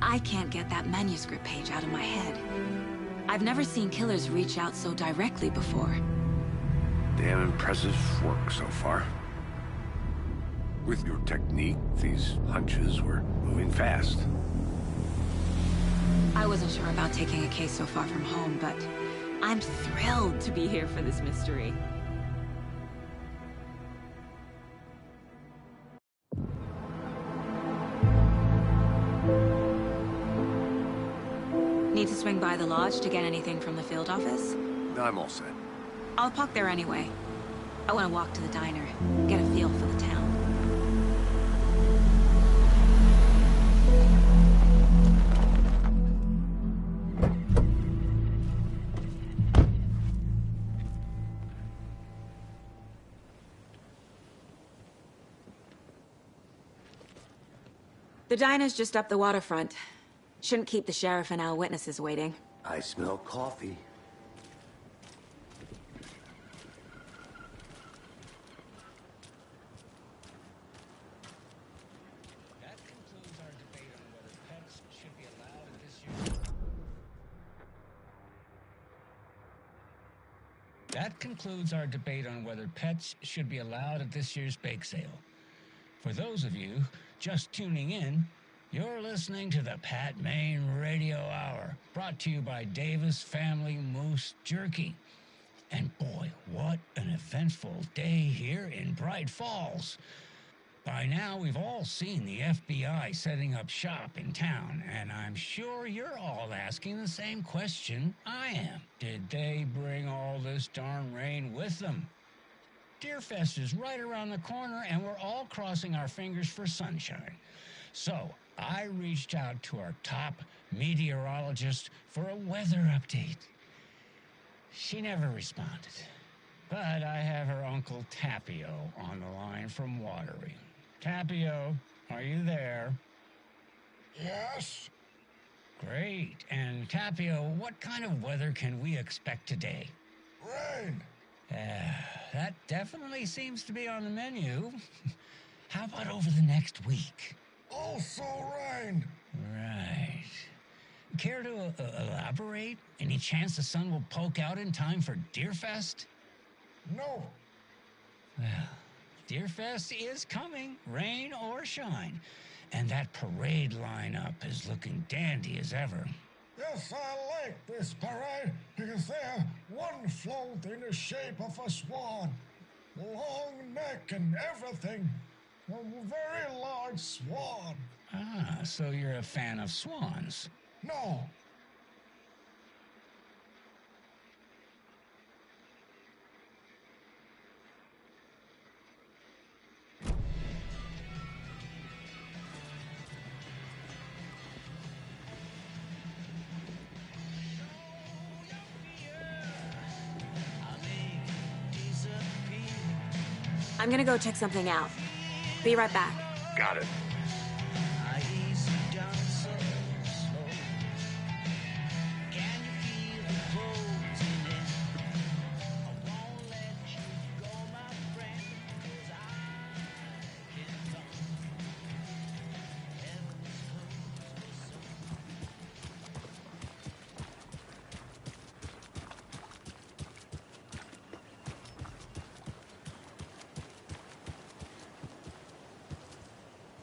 I can't get that manuscript page out of my head. I've never seen killers reach out so directly before. Damn impressive work so far. With your technique, these hunches were moving fast. I wasn't sure about taking a case so far from home, but I'm thrilled to be here for this mystery. Need to swing by the lodge to get anything from the field office? No, I'm all set. I'll park there anyway. I want to walk to the diner, get a feel for the town. The diner's just up the waterfront. Shouldn't keep the sheriff and our witnesses waiting. I smell coffee. That concludes our debate on whether pets should be allowed at this year's bake sale. For those of you just tuning in, you're listening to the Pat Maine Radio Hour, brought to you by Davis Family Moose Jerky. And boy, what an eventful day here in Bright Falls. By now, we've all seen the FBI setting up shop in town, and I'm sure you're all asking the same question I am. Did they bring all this darn rain with them? Deerfest is right around the corner, and we're all crossing our fingers for sunshine. So, I reached out to our top meteorologist for a weather update. She never responded, but I have her Uncle Tapio on the line from Watery. Tapio, are you there? Yes? Great. And Tapio, what kind of weather can we expect today? Rain. That definitely seems to be on the menu. How about over the next week? Also rain. Right. Care to elaborate? Any chance the sun will poke out in time for Deerfest? No. Well, Deerfest is coming, rain or shine. And that parade lineup is looking dandy as ever. Yes, I like this parade because they have one float in the shape of a swan. Long neck and everything. A very large swan. Ah, so you're a fan of swans. No. I'm gonna go check something out. Be right back. Got it.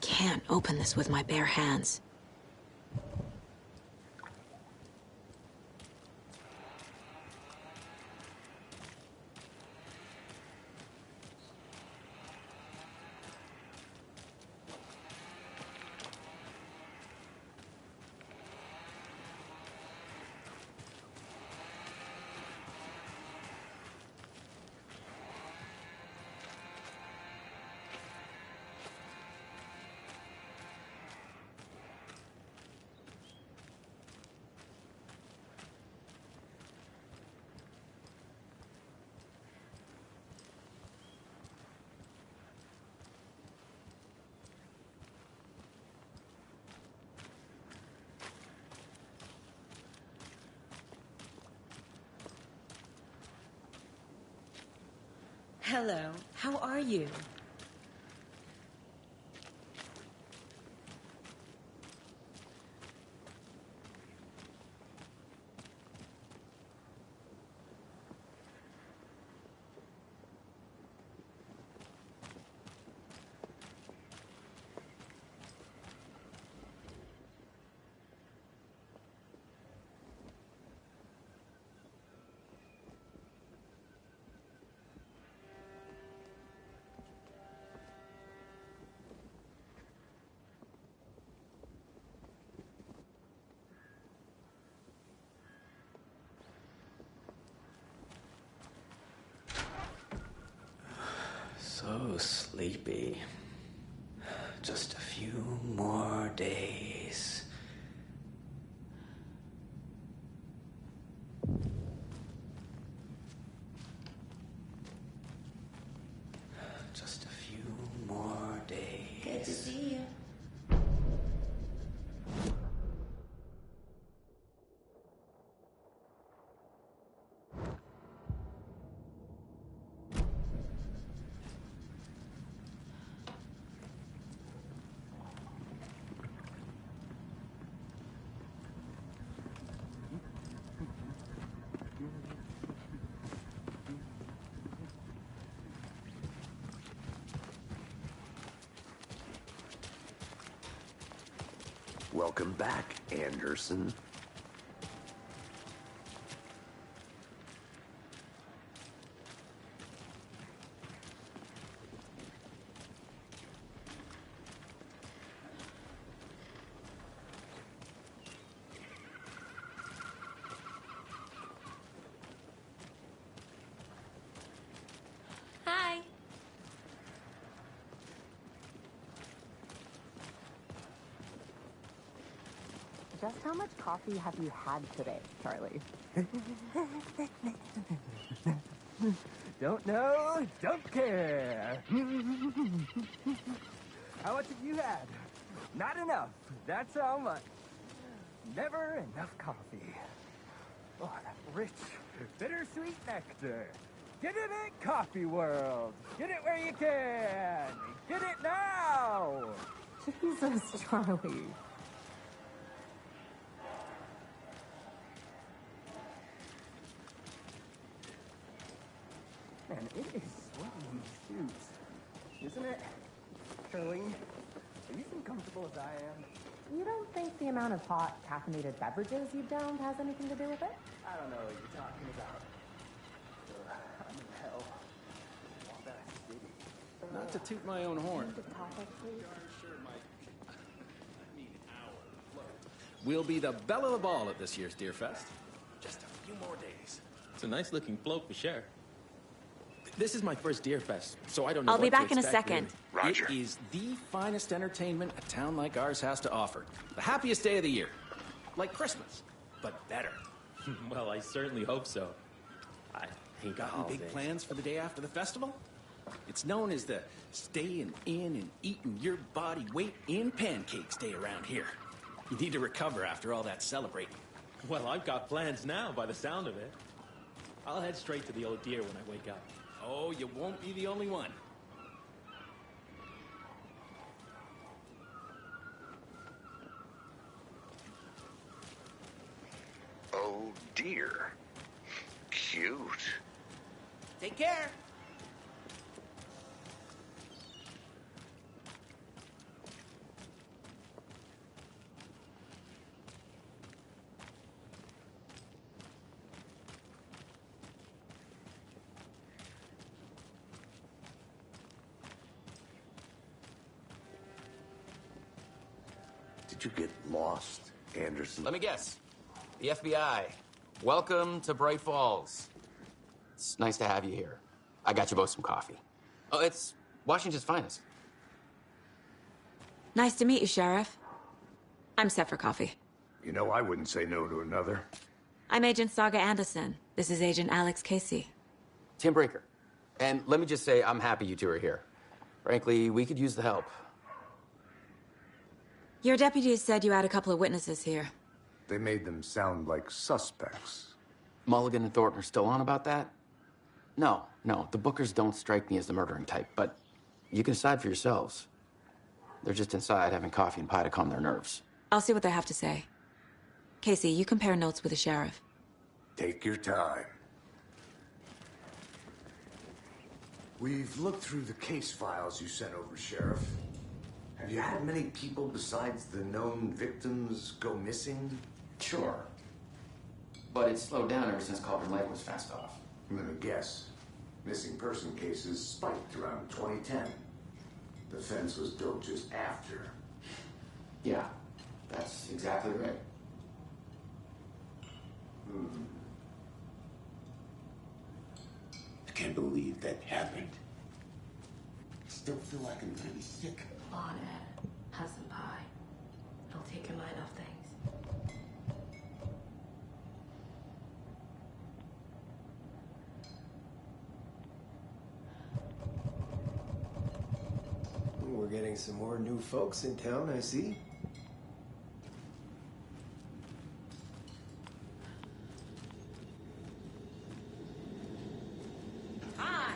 Can't open this with my bare hands. Hello, how are you? So sleepy. Just a few more days. Just a few more days. Good to see you. Welcome back, Anderson. Hi. Just how much coffee have you had today, Charlie? Don't know, don't care. How much have you had? Not enough. That's how much. Never enough coffee. Oh, that rich, bittersweet nectar. Get it at Coffee World. Get it where you can. Get it now. Jesus, Charlie. Man, it is sweaty in these suits, isn't it? Charlie, are you as comfortable as I am? You don't think the amount of hot, caffeinated beverages you've downed has anything to do with it? I don't know what you're talking about. I'm in hell. Walk out of city. Not to toot my own horn. The topic, please. We'll be the belle of the ball at this year's Deer Fest. Just a few more days. It's a nice looking float for sure. This is my first Deer Fest, so I don't know I'll what be to back in a expect, second. really. Roger. It is the finest entertainment a town like ours has to offer. The happiest day of the year. Like Christmas, but better. Well, I certainly hope so. I hate Got any holidays. big plans for the day after the festival? It's known as the staying in and eating your body weight in pancakes day around here. You need to recover after all that celebrating. Well, I've got plans now by the sound of it. I'll head straight to the old deer when I wake up. Oh, you won't be the only one. Oh dear. Cute. Take care. Did you get lost, Anderson? Let me guess. The FBI. Welcome to Bright Falls. It's nice to have you here. I got you both some coffee. Oh, it's Washington's finest. Nice to meet you, Sheriff. I'm set for coffee. You know, I wouldn't say no to another. I'm Agent Saga Anderson. This is Agent Alex Casey. Tim Breaker. And let me just say, I'm happy you two are here. Frankly, we could use the help. Your deputies said you had a couple of witnesses here. They made them sound like suspects. Mulligan and Thornton are still on about that? No, the Bookers don't strike me as the murdering type, but you can decide for yourselves. They're just inside having coffee and pie to calm their nerves. I'll see what they have to say. Casey, you compare notes with the sheriff. Take your time. We've looked through the case files you sent over, Sheriff. Have you had many people besides the known victims go missing? Sure. But it's slowed down ever since Cauldron Lake was fenced off. Let me guess. Missing person cases spiked around 2010. The fence was built just after. Yeah, that's exactly right. I can't believe that happened. still feel like I'm gonna be sick. Come on, Ed. Have some pie. It'll take your mind off things. We're getting some more new folks in town, I see. Hi.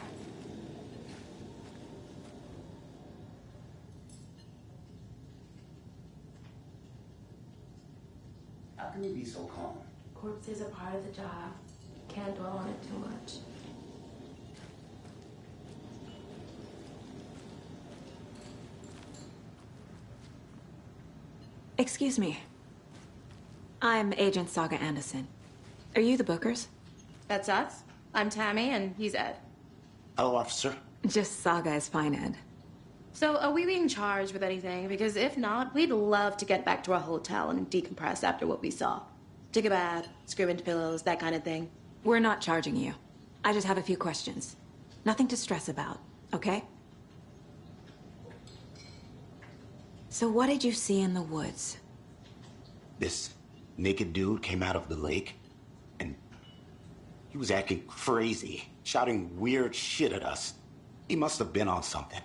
How can you be so calm? Corpses are part of the job. Can't dwell on it too much. Excuse me. I'm Agent Saga Anderson. Are you the Bookers? That's us. I'm Tammy, and he's Ed. Hello, officer. Just Saga is fine, Ed. So, are we being charged with anything? Because if not, we'd love to get back to our hotel and decompress after what we saw. Take a bath, scream into pillows, that kind of thing. We're not charging you. I just have a few questions. Nothing to stress about, okay? So what did you see in the woods? This naked dude came out of the lake, and he was acting crazy, shouting weird shit at us. He must have been on something.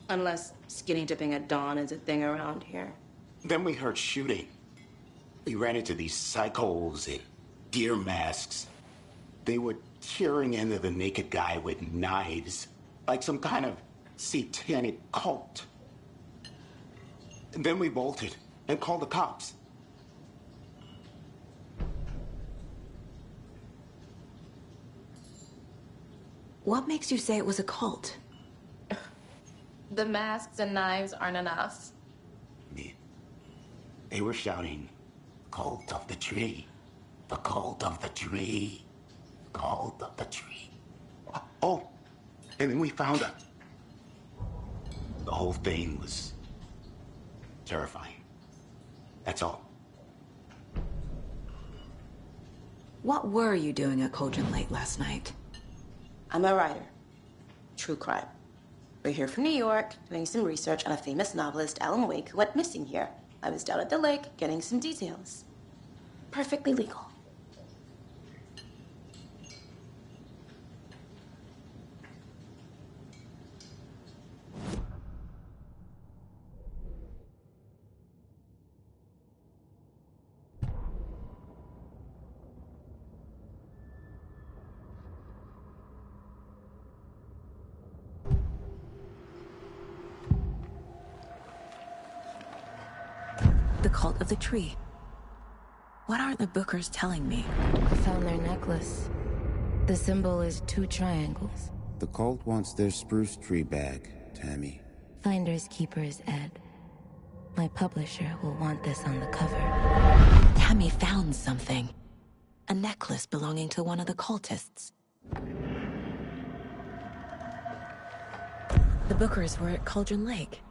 Unless skinny dipping at dawn is a thing around here. Then we heard shooting. We ran into these psychos in deer masks. They were tearing into the naked guy with knives, like some kind of satanic cult. And then we bolted and called the cops. What makes you say it was a cult? The masks and knives aren't enough. They were shouting, "Cult of the tree, the cult of the tree, cult of the tree." Oh, and then we found out. The whole thing was terrifying. That's all. What were you doing at Cauldron Lake last night? I'm a writer. True crime. We're here from New York, doing some research on a famous novelist, Alan Wake, who went missing here. I was down at the lake, getting some details. Perfectly legal. The cult of the tree. What are the Bookers telling me? I found their necklace. The symbol is 2 triangles. The cult wants their spruce tree back, Tammy. Finders keepers, Ed. My publisher will want this on the cover. Tammy found something. A necklace belonging to one of the cultists. The Bookers were at Cauldron Lake.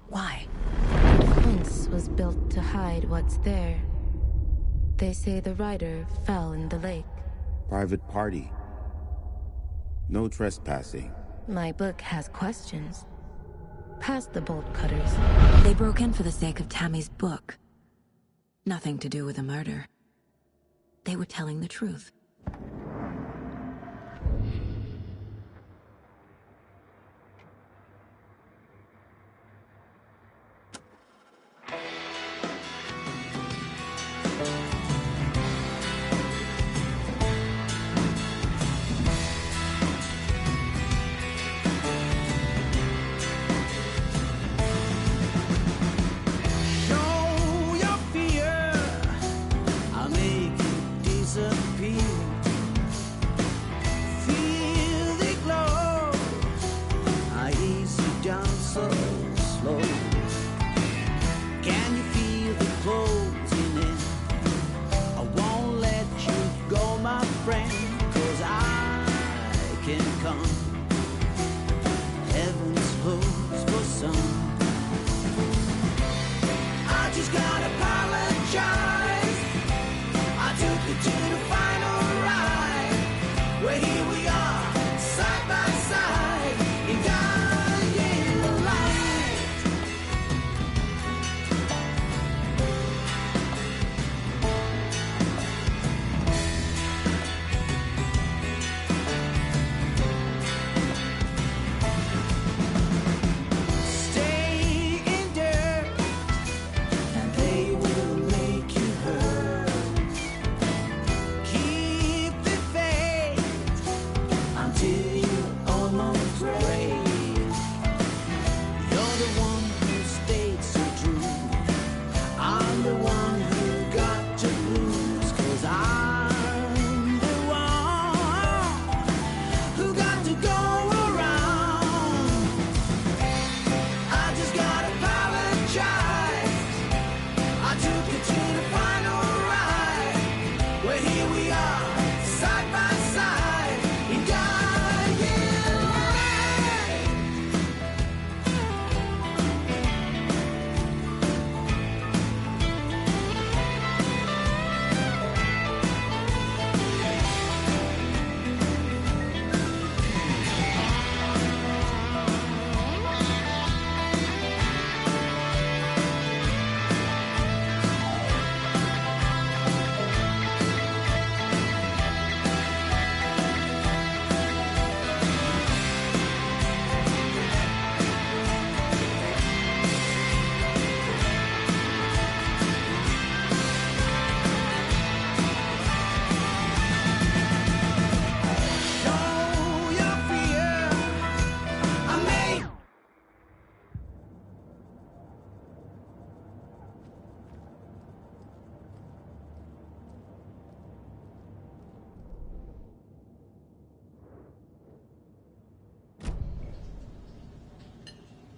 Why? The fence was built to hide what's there. They say the rider fell in the lake. Private party. No trespassing. My book has questions. Past the bolt cutters. They broke in for the sake of Tammy's book. Nothing to do with a murder. They were telling the truth. Show your fear, I'll make it disappear.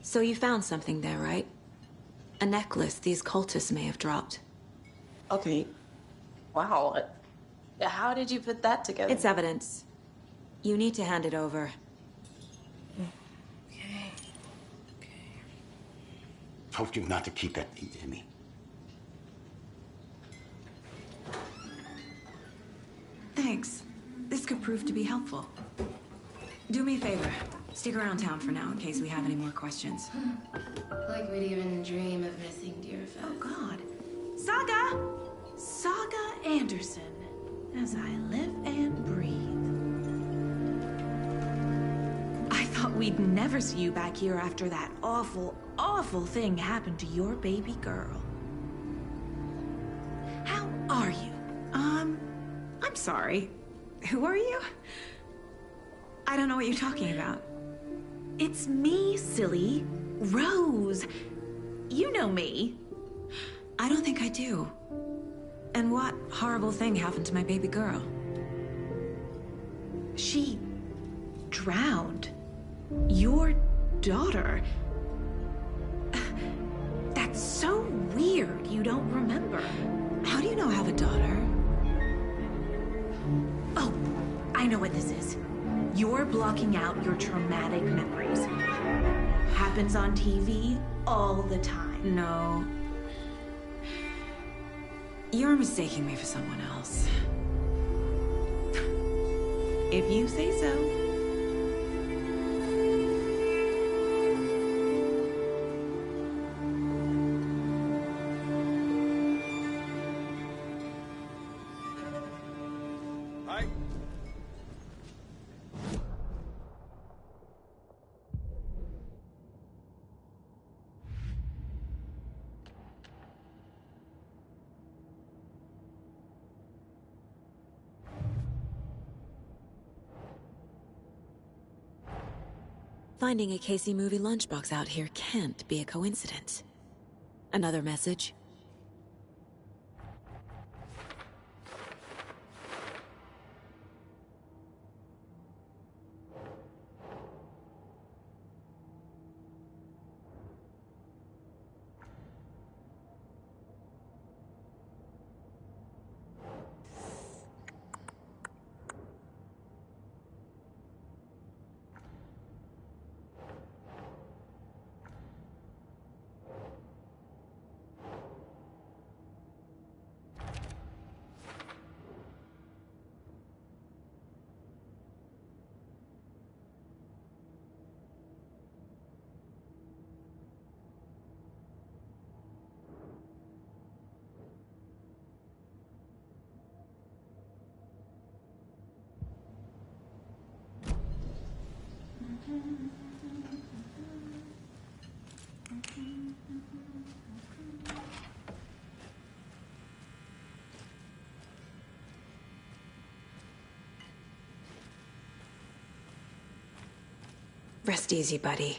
So you found something there, right? A necklace these cultists may have dropped. Okay. Wow. How did you put that together? It's evidence. You need to hand it over. Okay. Told you not to keep that thing to me. Thanks. This could prove to be helpful. Do me a favor. Stick around town for now in case we have any more questions. Like we'd even dream of missing dear Fez. Oh, God. Saga! Saga Anderson. As I live and breathe. I thought we'd never see you back here after that awful, awful thing happened to your baby girl. How are you? I'm sorry. Who are you? I don't know what you're talking about. It's me, silly. Rose. You know me. I don't think I do. And what horrible thing happened to my baby girl? She drowned. Your daughter. That's so weird you don't remember. How do you know I have a daughter? Oh, I know what this is. You're blocking out your traumatic memories. Happens on TV all the time. No. You're mistaking me for someone else. If you say so. Hi. Finding a Casey movie lunchbox out here can't be a coincidence. Another message? Rest easy, buddy.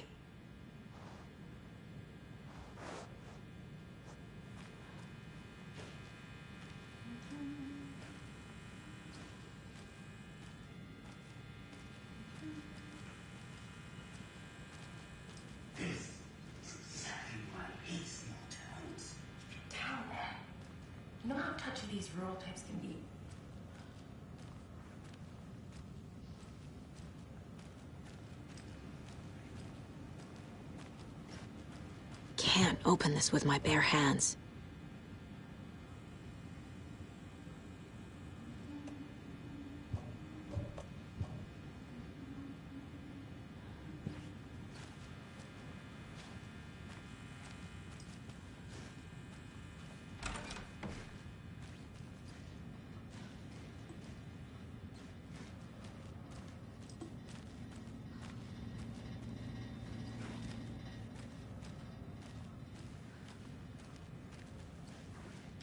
You know how touchy these rural types can be. Can't open this with my bare hands.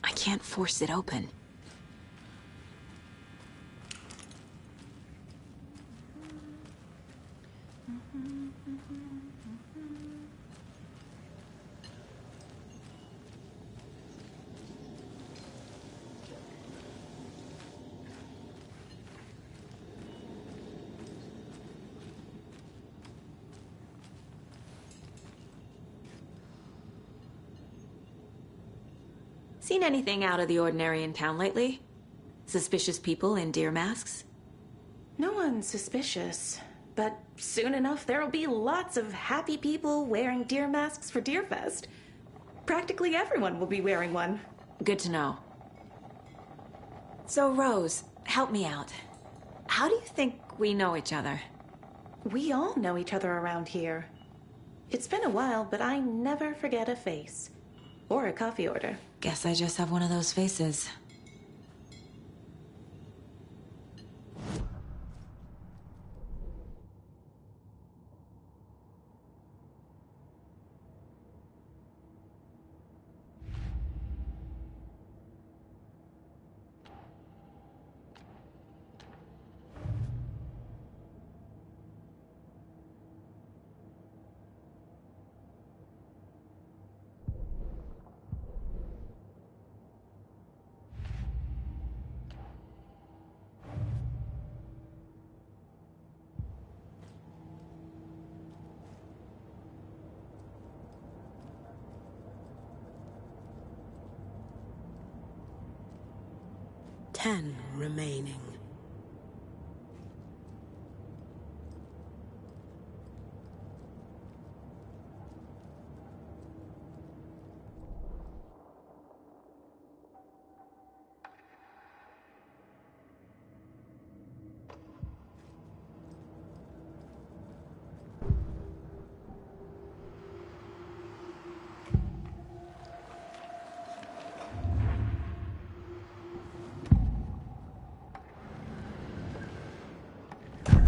I can't force it open. Seen anything out of the ordinary in town lately? Suspicious people in deer masks? No one's suspicious. But soon enough, there'll be lots of happy people wearing deer masks for Deerfest. Practically everyone will be wearing one. Good to know. So, Rose, help me out. How do you think we know each other? We all know each other around here. It's been a while, but I never forget a face. Or a coffee order. Guess I just have one of those faces. Ten remaining.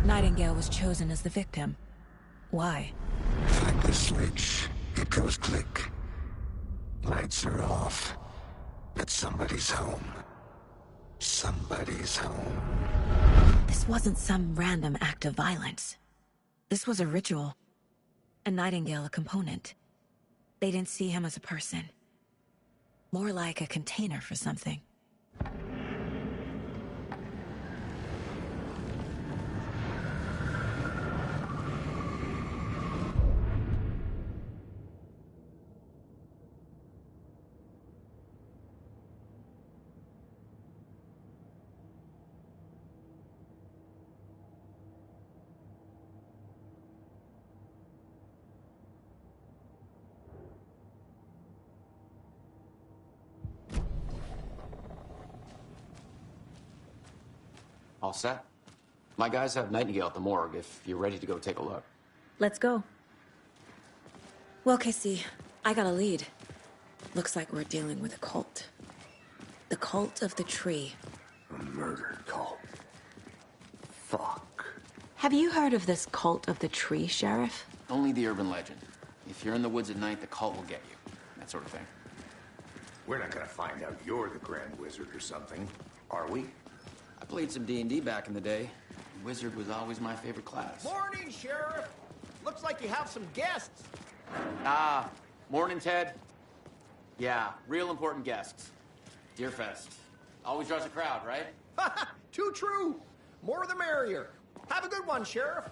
Nightingale was chosen as the victim. Why? Find the switch. It goes click. Lights are off. But somebody's home. Somebody's home. This wasn't some random act of violence. This was a ritual. And Nightingale a component. They didn't see him as a person. More like a container for something. All set? My guys have Nightingale at the morgue if you're ready to go take a look. Let's go. Well, Casey, I got a lead. Looks like we're dealing with a cult. The cult of the tree. A murder cult. Fuck. Have you heard of this cult of the tree, Sheriff? Only the urban legend. If you're in the woods at night, the cult will get you. That sort of thing. We're not gonna find out you're the Grand Wizard or something, are we? I played some D&D back in the day. Wizard was always my favorite class. Morning, Sheriff. Looks like you have some guests. Ah, morning, Ted. Yeah, real important guests. Deerfest. Always draws a crowd, right? Too true. More the merrier. Have a good one, Sheriff.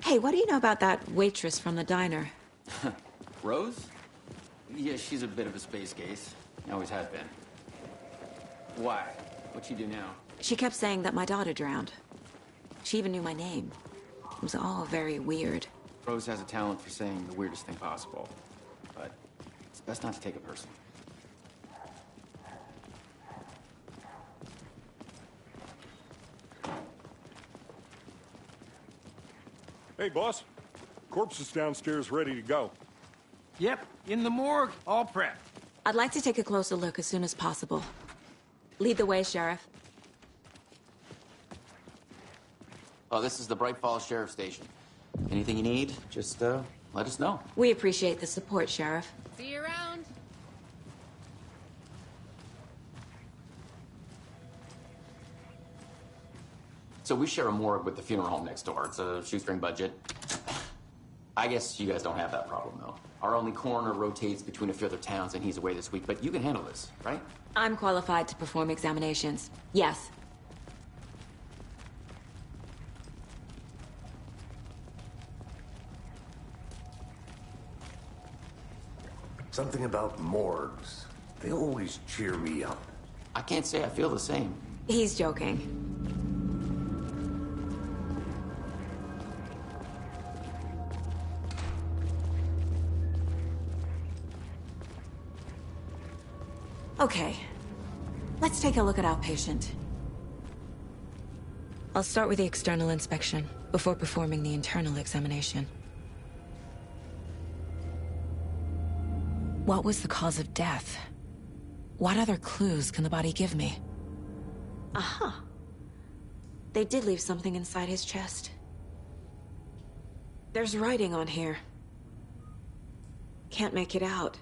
Hey, what do you know about that waitress from the diner? Rose? Yeah, she's a bit of a space case. Always has been. Why? What'd she do now? She kept saying that my daughter drowned. She even knew my name. It was all very weird. Rose has a talent for saying the weirdest thing possible. But it's best not to take it personally. Hey, boss. Corpse is downstairs ready to go. Yep, in the morgue, all prepped. I'd like to take a closer look as soon as possible. Lead the way, Sheriff. Oh, this is the Bright Falls Sheriff Station. Anything you need, just let us know. We appreciate the support, Sheriff. See you around. So we share a morgue with the funeral home next door. It's a shoestring budget. I guess you guys don't have that problem, though. Our only coroner rotates between a few other towns, and he's away this week. But you can handle this, right? I'm qualified to perform examinations. Yes. Something about morgues. They always cheer me up. I can't say I feel the same. He's joking. Okay, let's take a look at our patient. I'll start with the external inspection before performing the internal examination. What was the cause of death? What other clues can the body give me? Aha. They did leave something inside his chest. There's writing on here. Can't make it out.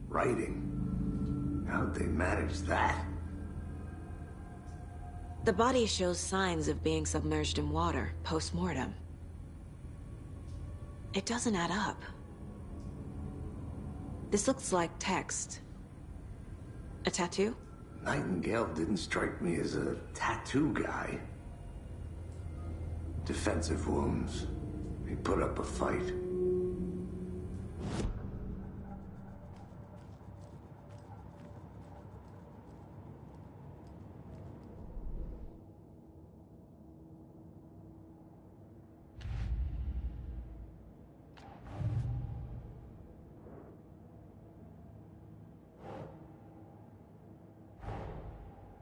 Writing? How'd they manage that? The body shows signs of being submerged in water post-mortem. It doesn't add up. This looks like text. A tattoo? Nightingale didn't strike me as a tattoo guy. Defensive wounds. He put up a fight.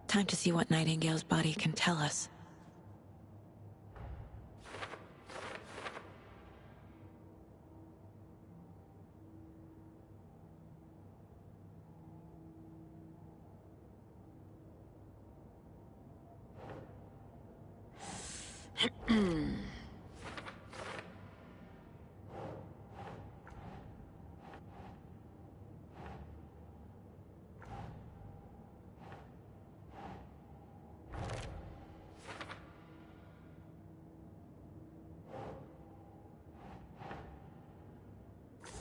Time to see what Nightingale's body can tell us.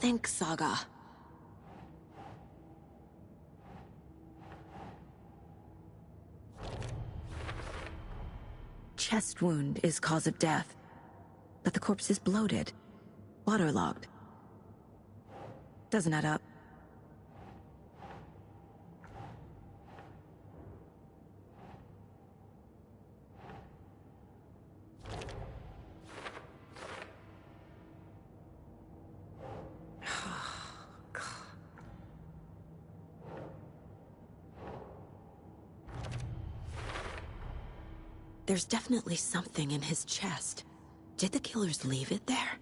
Think, Saga. Chest wound is cause of death, but the corpse is bloated, waterlogged. Doesn't add up. There's definitely something in his chest. Did the killers leave it there?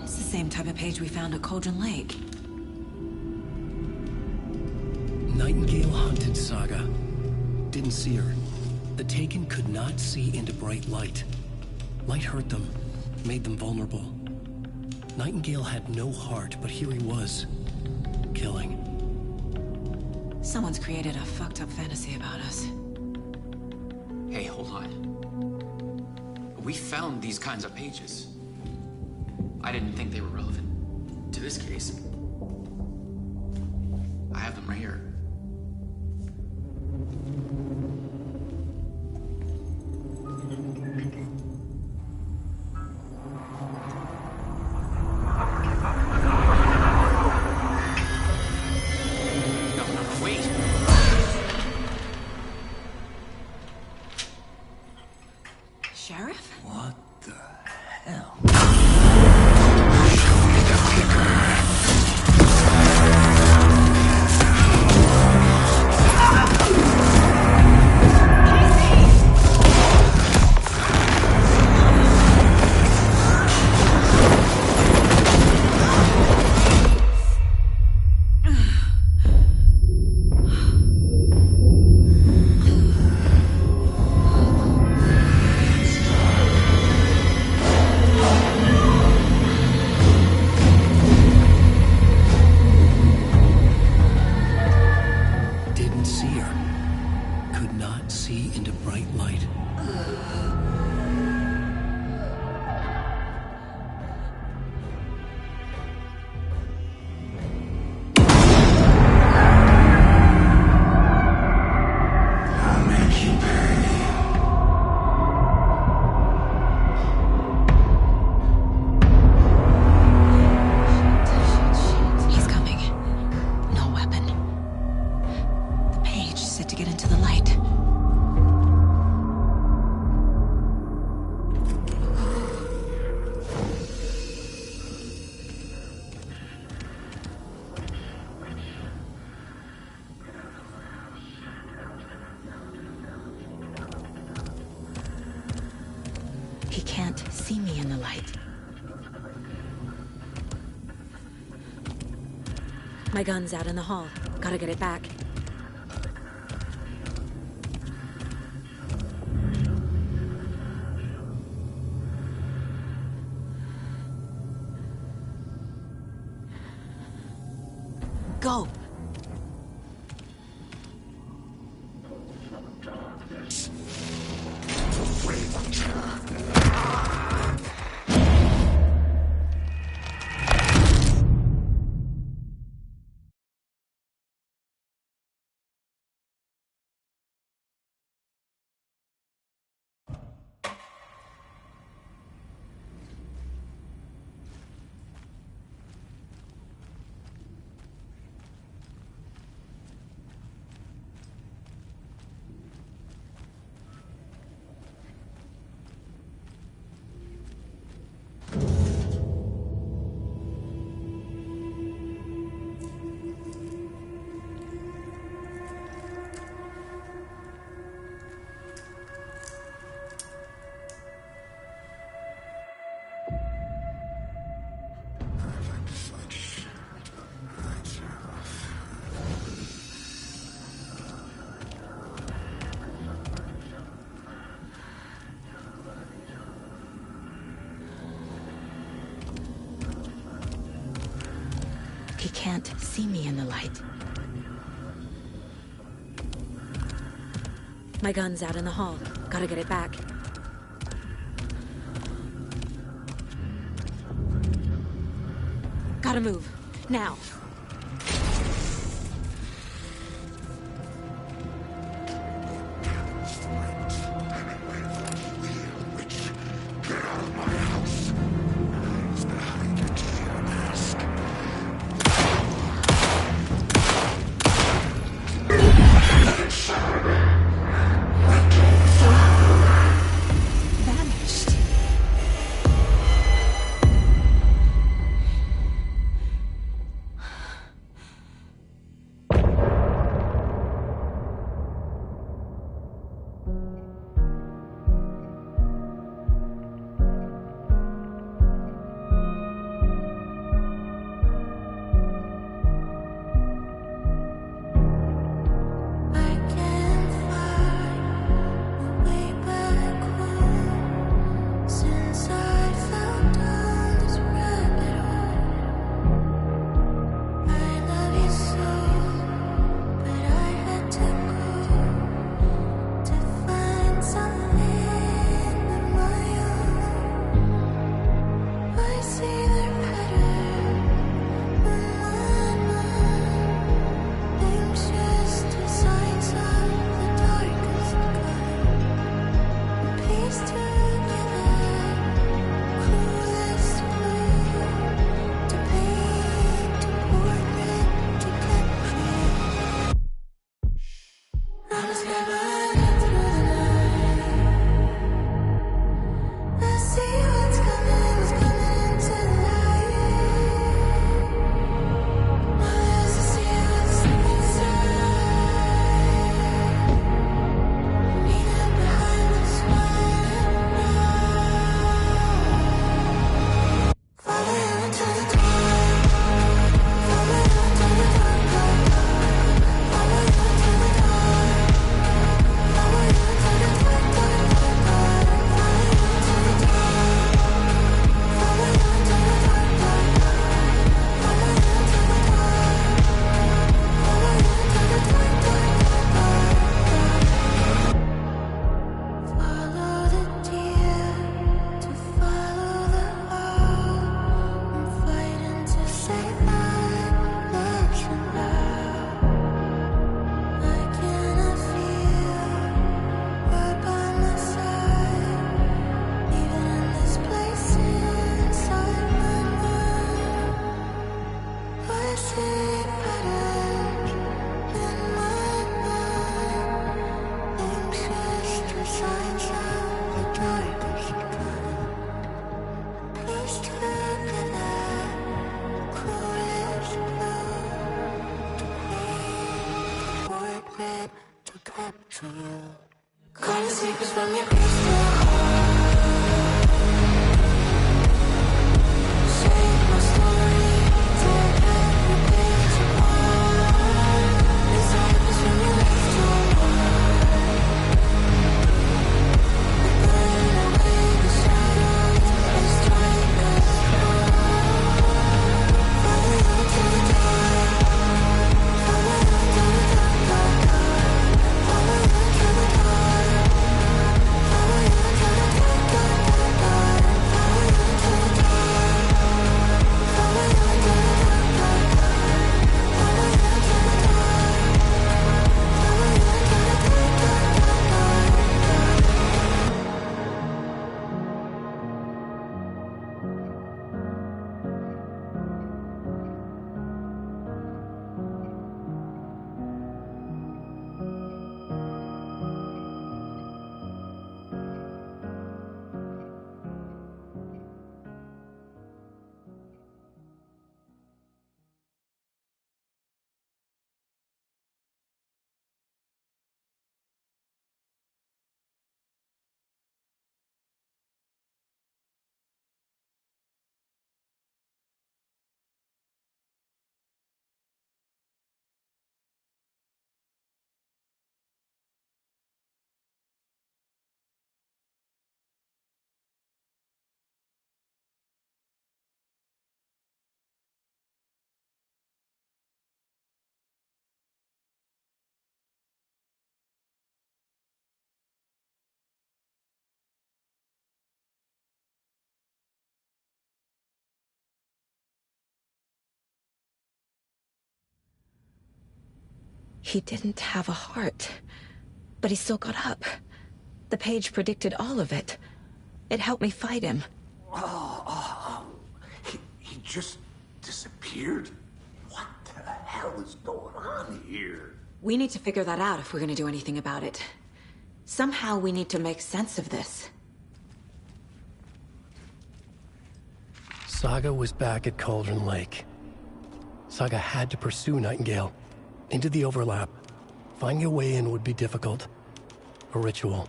It's the same type of page we found at Cauldron Lake. Nightingale hunted Saga. Didn't see her. The Taken could not see into bright light. Light hurt them, made them vulnerable. Nightingale had no heart, but here he was, killing. Someone's created a fucked up fantasy about us. Hey, hold on. We found these kinds of pages. I didn't think they were relevant to this case. right here. No, wait. Sheriff? What the hell? Didn't see her. Could not see into bright light. He's coming. No weapon. The page set to get into the light. He can't see me in the light. My gun's out in the hall. Gotta get it back. Go! He can't see me in the light. My gun's out in the hall. Gotta get it back. Gotta move. Now. Vanished. Gonna sweep us from your crystal heart. Shake my story, take every page apart. Let's sweep us from your left to right. We're burning away the shadows and strike us bright. Follow you to the dark. Follow you to the dark, dark, dark. Follow you to the dark. Follow you to the dark, dark, dark, dark. Follow you to the dark. Follow you to the dark, dark, dark. Follow you to the dark. Follow you to the dark, dark, He didn't have a heart, but he still got up. The page predicted all of it. It helped me fight him. He just disappeared? What the hell is going on here? We need to figure that out if we're gonna do anything about it. Somehow we need to make sense of this. Saga was back at Cauldron Lake. Saga had to pursue Nightingale. Into the overlap. Finding a way in would be difficult. A ritual.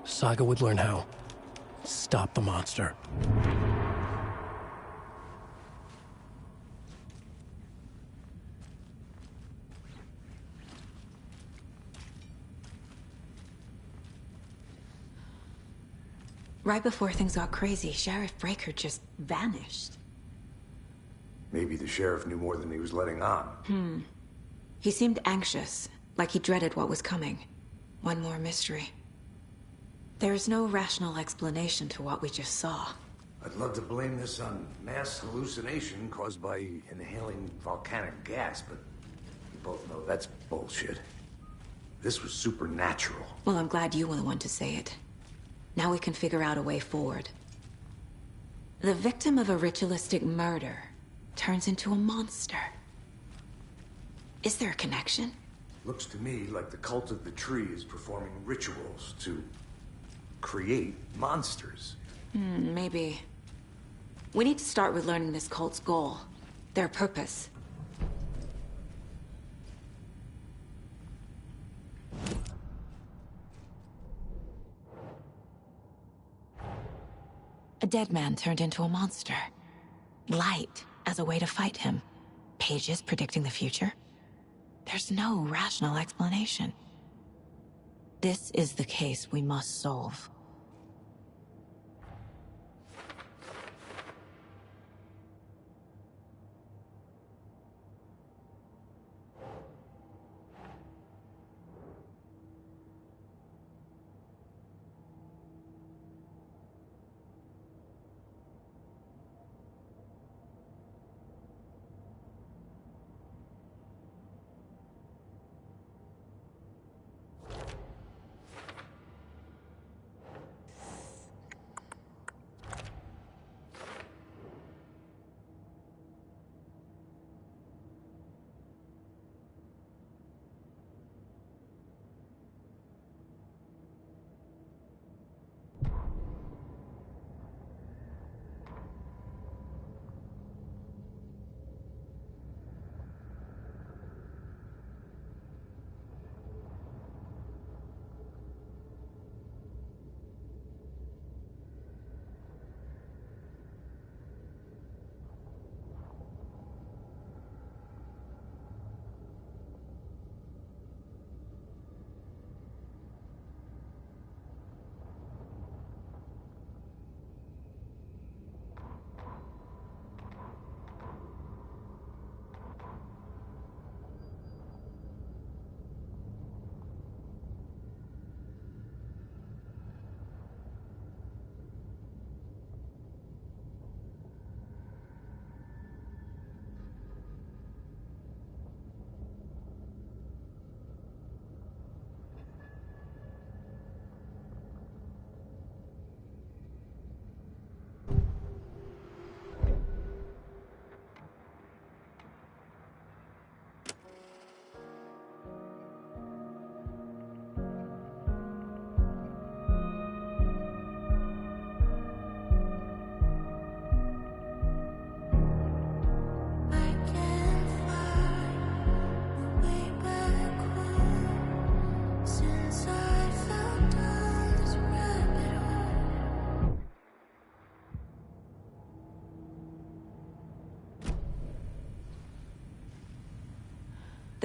Saga would learn how. Stop the monster. Right before things got crazy, Sheriff Breaker just vanished. Maybe the sheriff knew more than he was letting on. He seemed anxious, like he dreaded what was coming. One more mystery. There's no rational explanation to what we just saw. I'd love to blame this on mass hallucination caused by inhaling volcanic gas, but you both know that's bullshit. This was supernatural. Well, I'm glad you were the one to say it. Now we can figure out a way forward. The victim of a ritualistic murder turns into a monster. Is there a connection? Looks to me like the cult of the tree is performing rituals to create monsters. Maybe. We need to start with learning this cult's goal. Their purpose. A dead man turned into a monster. Light as a way to fight him. Pages predicting the future. There's no rational explanation. This is the case we must solve.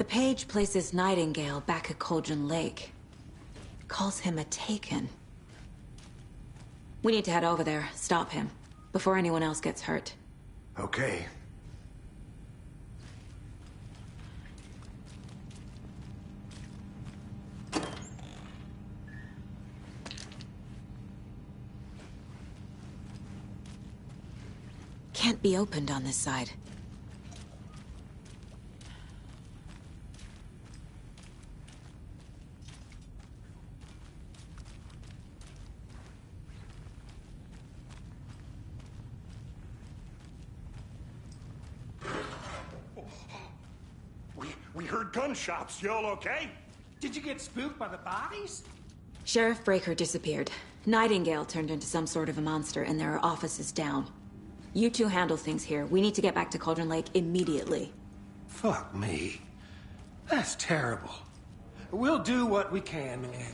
page places Nightingale back at Cauldron Lake. Calls him a Taken. We need to head over there, stop him, before anyone else gets hurt. Okay. Can't be opened on this side. We heard gunshots. Y'all okay? Did you get spooked by the bodies? Sheriff Breaker disappeared. Nightingale turned into some sort of a monster, and there are offices down. You two handle things here. We need to get back to Cauldron Lake immediately. Fuck me. That's terrible. We'll do what we can, man.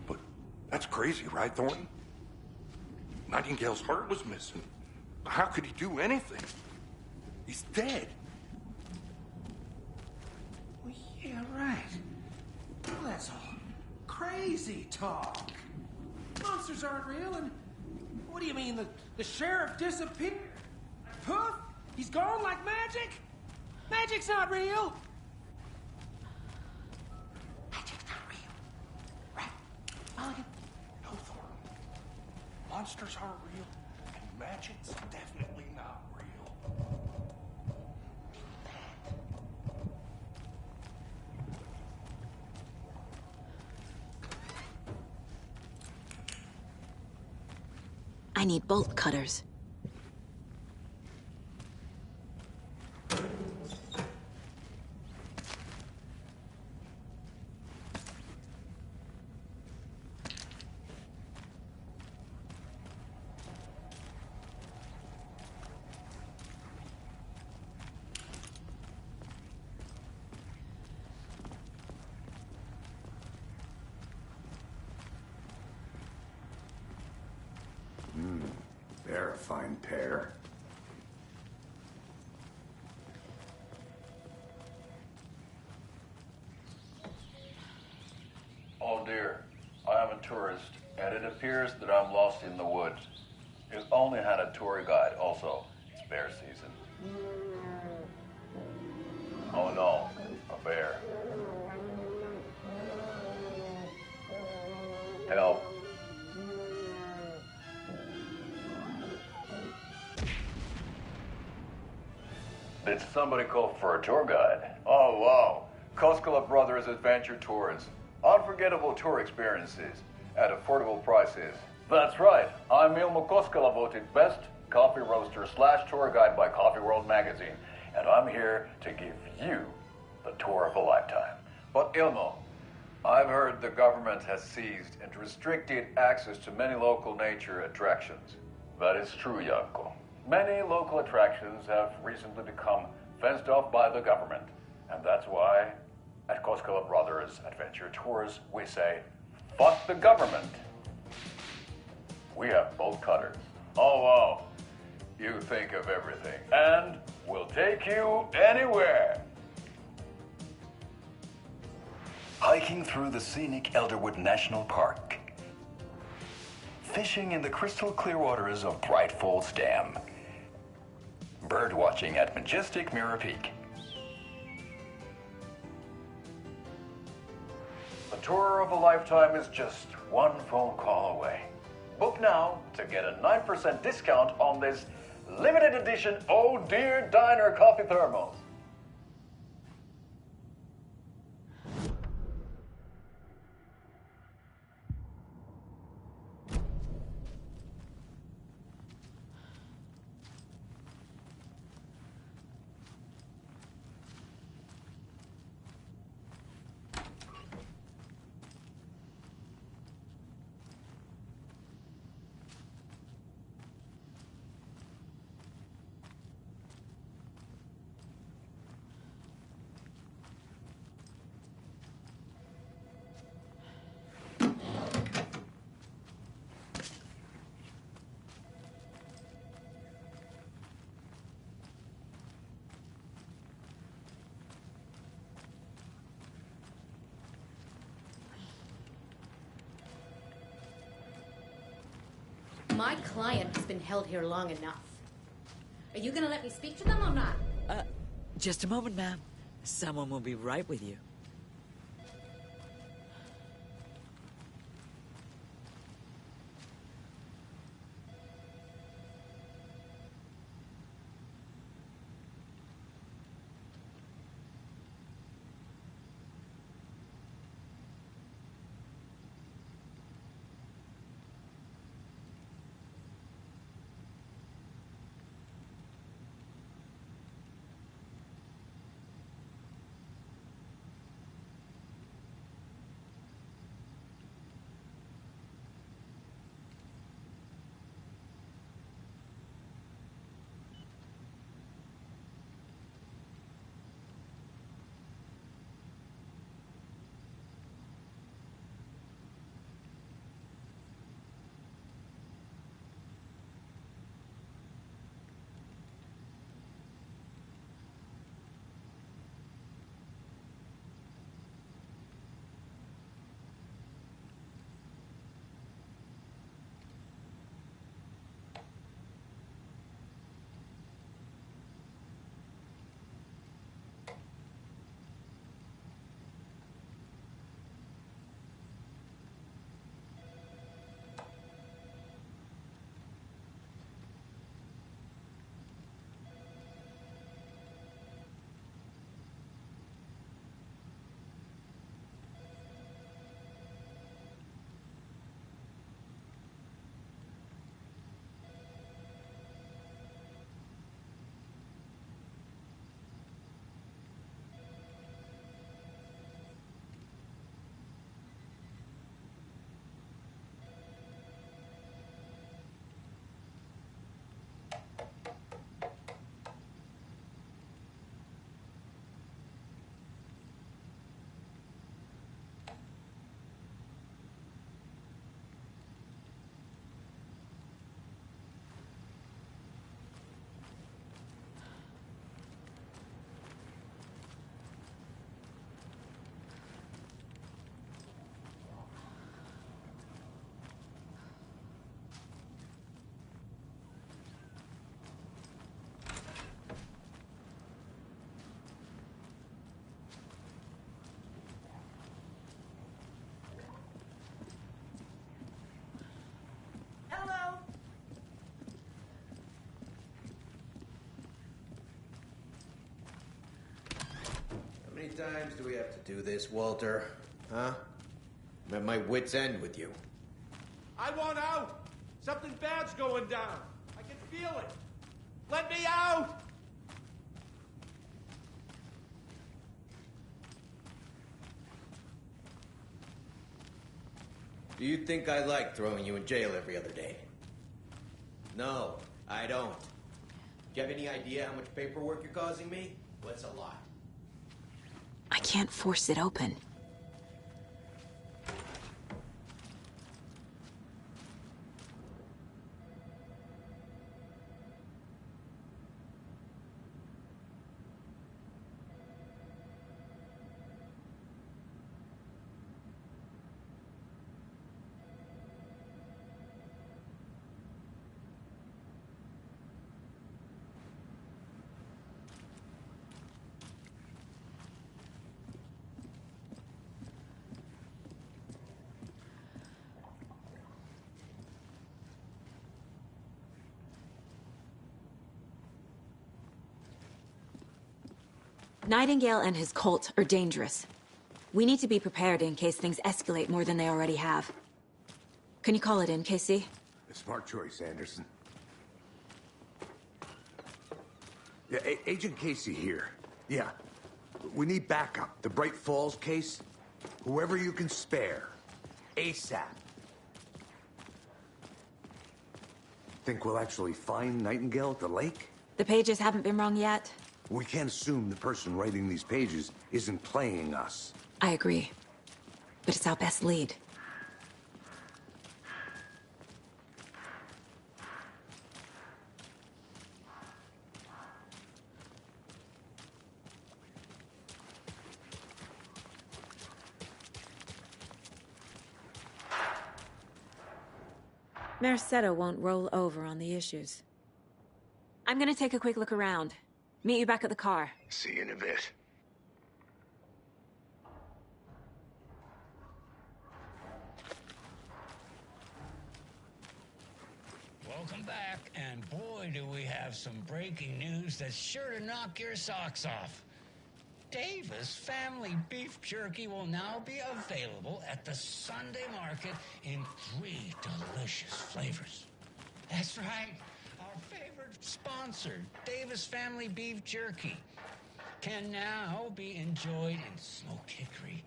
But that's crazy, right, Thornton? Nightingale's heart was missing. How could he do anything? He's dead. Well, yeah, right. Well, that's all crazy talk. Monsters aren't real, and what do you mean, the sheriff disappeared? Poof? He's gone like magic? Magic's not real. Magic's not real. Right? Mulligan? No, Thornton. Monsters aren't real, and magic's definitely not real. I need bolt cutters. They're a fine pair. Oh dear, I am a tourist, and it appears that I'm lost in the woods. You only had a tour guide, also. It's bear season. Oh no, a bear. Help. Did somebody call for a tour guide? Oh, wow. Koskela Brothers Adventure Tours. Unforgettable tour experiences at affordable prices. That's right. I'm Ilmo Koskela, voted best coffee roaster / tour guide by Coffee World magazine. And I'm here to give you the tour of a lifetime. But Ilmo, I've heard the government has seized and restricted access to many local nature attractions. That is true, Janko. Many local attractions have recently become fenced off by the government. And that's why, at Koskela Brothers Adventure Tours, we say, fuck the government. We have bolt cutters. Oh, wow. You think of everything. And we'll take you anywhere. Hiking through the scenic Elderwood National Park. Fishing in the crystal clear waters of Bright Falls Dam. Bird watching at majestic Mirror Peak. The tour of a lifetime is just one phone call away. Book now to get a 9% discount on this limited edition Oh Dear Diner coffee thermos. My client has been held here long enough. Are you gonna let me speak to them or not? Just a moment, ma'am. Someone will be right with you. Hello? How many times do we have to do this, Walter? Huh? I'm at my wit's end with you. I want out! Something bad's going down. I can feel it. Let me out! Do you think I like throwing you in jail every other day? No, I don't. Do you have any idea how much paperwork you're causing me? Well, it's a lot. I can't force it open. Nightingale and his cult are dangerous. We need to be prepared in case things escalate more than they already have. Can you call it in, Casey? A smart choice, Anderson. Yeah, Agent Casey here. Yeah. We need backup. The Bright Falls case. Whoever you can spare. ASAP. Think we'll actually find Nightingale at the lake? The pages haven't been wrong yet. We can't assume the person writing these pages isn't playing us. I agree. But it's our best lead. Mercado won't roll over on the issues. I'm gonna take a quick look around. Meet you back at the car. See you in a bit. Welcome back, and boy, do we have some breaking news that's sure to knock your socks off. Davis Family Beef Jerky will now be available at the Sunday market in 3 delicious flavors. That's right, our favorite sponsor, Davis Family Beef Jerky, can now be enjoyed in smoked hickory,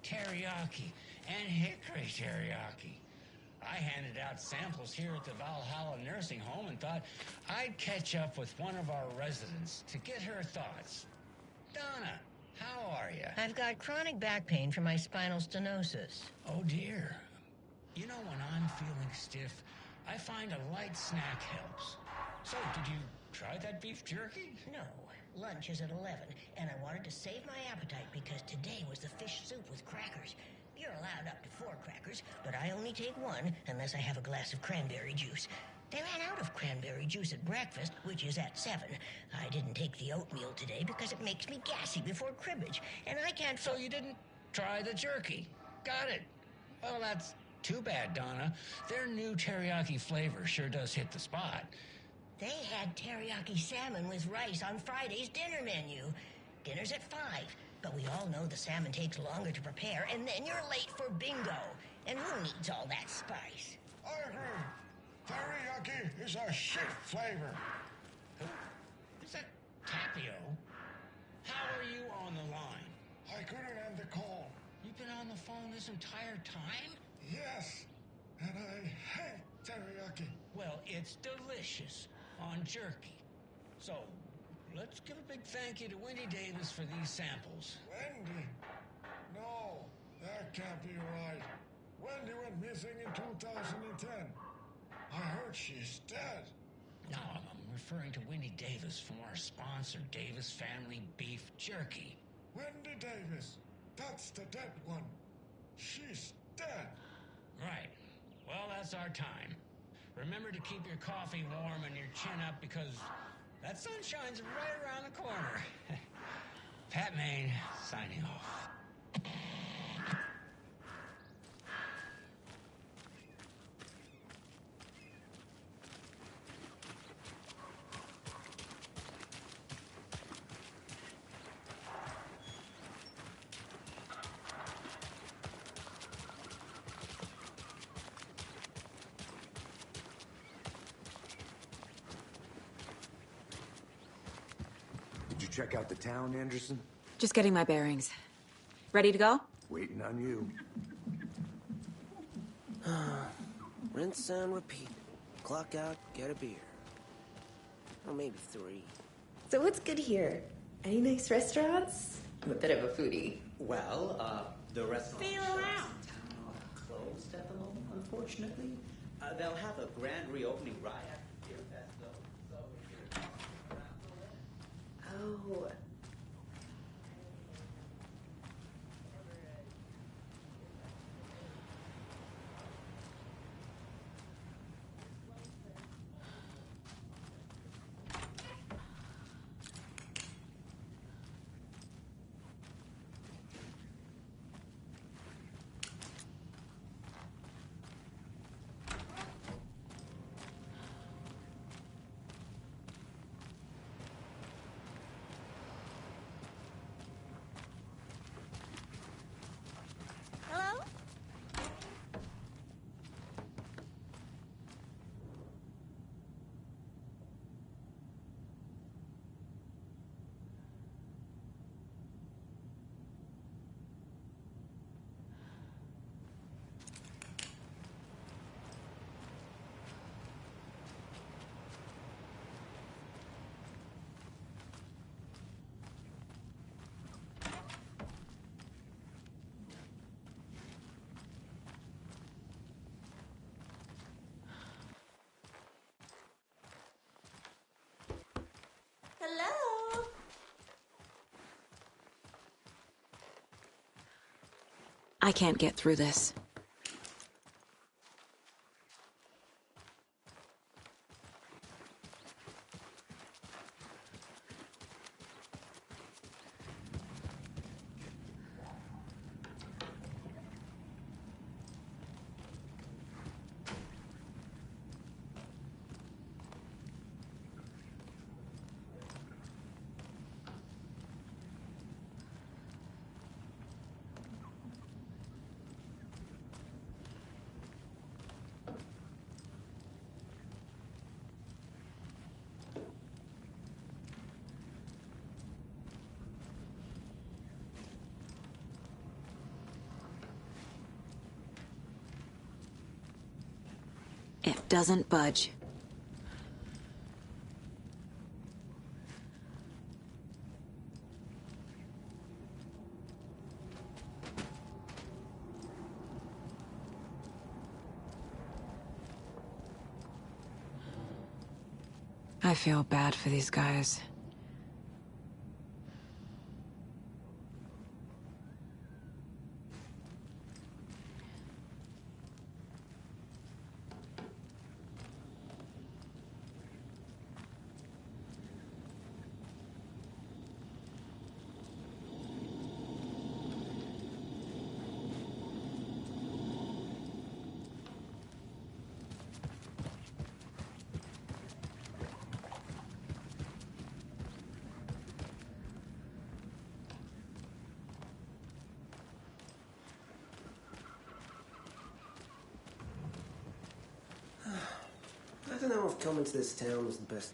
teriyaki, and hickory teriyaki. I handed out samples here at the Valhalla Nursing Home and thought I'd catch up with one of our residents to get her thoughts. Donna, how are you? I've got chronic back pain from my spinal stenosis. Oh, dear. You know, when I'm feeling stiff, I find a light snack helps. So, did you try that beef jerky? No. Lunch is at 11, and I wanted to save my appetite because today was the fish soup with crackers. You're allowed up to 4 crackers, but I only take 1 unless I have a glass of cranberry juice. They ran out of cranberry juice at breakfast, which is at 7. I didn't take the oatmeal today because it makes me gassy before cribbage, and I can't... So you didn't try the jerky? Got it. Well, that's too bad, Donna. Their new teriyaki flavor sure does hit the spot. They had teriyaki salmon with rice on Friday's dinner menu. Dinner's at 5, but we all know the salmon takes longer to prepare, and then you're late for bingo. And who needs all that spice? I agree. Teriyaki is a shit flavor. Who? Is that Tapio? How are you on the line? I couldn't end the call. You've been on the phone this entire time? Yes, and I hate teriyaki. Well, it's delicious on jerky. So, let's give a big thank you to Wendy Davis for these samples. Wendy? No, that can't be right. Wendy went missing in 2010. I heard she's dead. No, I'm referring to Wendy Davis from our sponsor, Davis Family Beef Jerky. Wendy Davis. That's the dead one. She's dead. Right. Well, that's our time. Remember to keep your coffee warm and your chin up because that sun shines right around the corner. Pat Maine, signing off. Did you check out the town, Anderson? Just getting my bearings. Ready to go? Waiting on you. Rinse and repeat. Clock out, get a beer. Or maybe 3. So what's good here? Any nice restaurants? I'm a bit of a foodie. Well, the restaurant Feel around. closed at the moment, unfortunately. They'll have a grand reopening right after Beer Fest, though. So if you're around the way. Oh. Hello? Hello? I can't get through this. doesn't budge. I feel bad for these guys. I don't know if coming to this town was the best.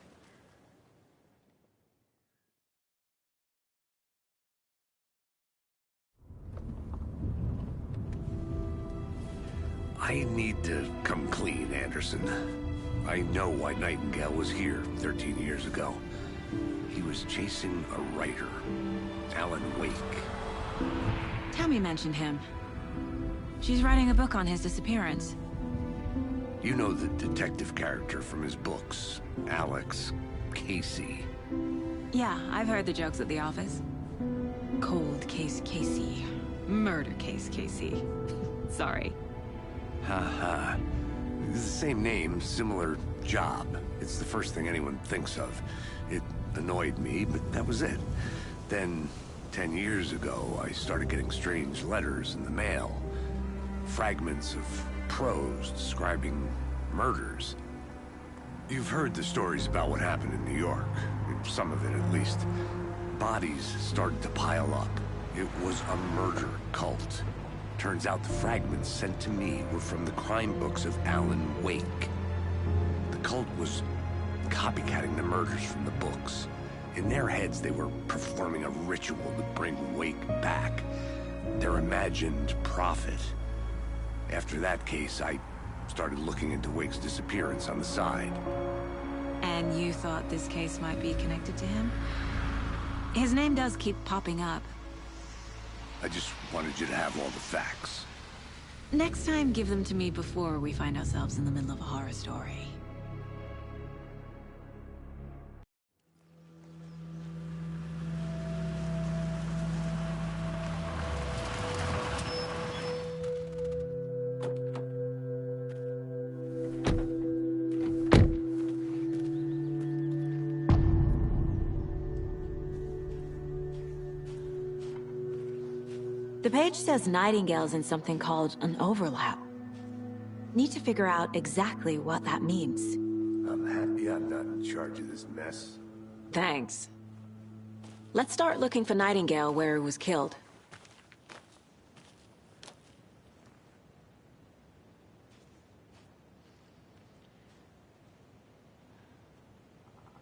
I need to come clean, Anderson. I know why Nightingale was here 13 years ago. He was chasing a writer, Alan Wake. Tammy mentioned him. She's writing a book on his disappearance. You know the detective character from his books, Alex Casey. Yeah, I've heard the jokes at the office. Cold case Casey. Murder case Casey. Sorry. Haha. It's the same name, similar job. It's the first thing anyone thinks of. It annoyed me, but that was it. Then, 10 years ago, I started getting strange letters in the mail. Fragments of prose describing murders. You've heard the stories about what happened in New York. Some of it, at least. Bodies started to pile up. It was a murder cult. Turns out the fragments sent to me were from the crime books of Alan Wake. The cult was copycatting the murders from the books. In their heads, they were performing a ritual to bring Wake back. Their imagined prophet. After that case, I started looking into Wake's disappearance on the side. And you thought this case might be connected to him? His name does keep popping up. I just wanted you to have all the facts. Next time, give them to me before we find ourselves in the middle of a horror story. The page says Nightingale's in something called an overlap. Need to figure out exactly what that means. I'm happy I'm not in charge of this mess. Thanks. Let's start looking for Nightingale where he was killed.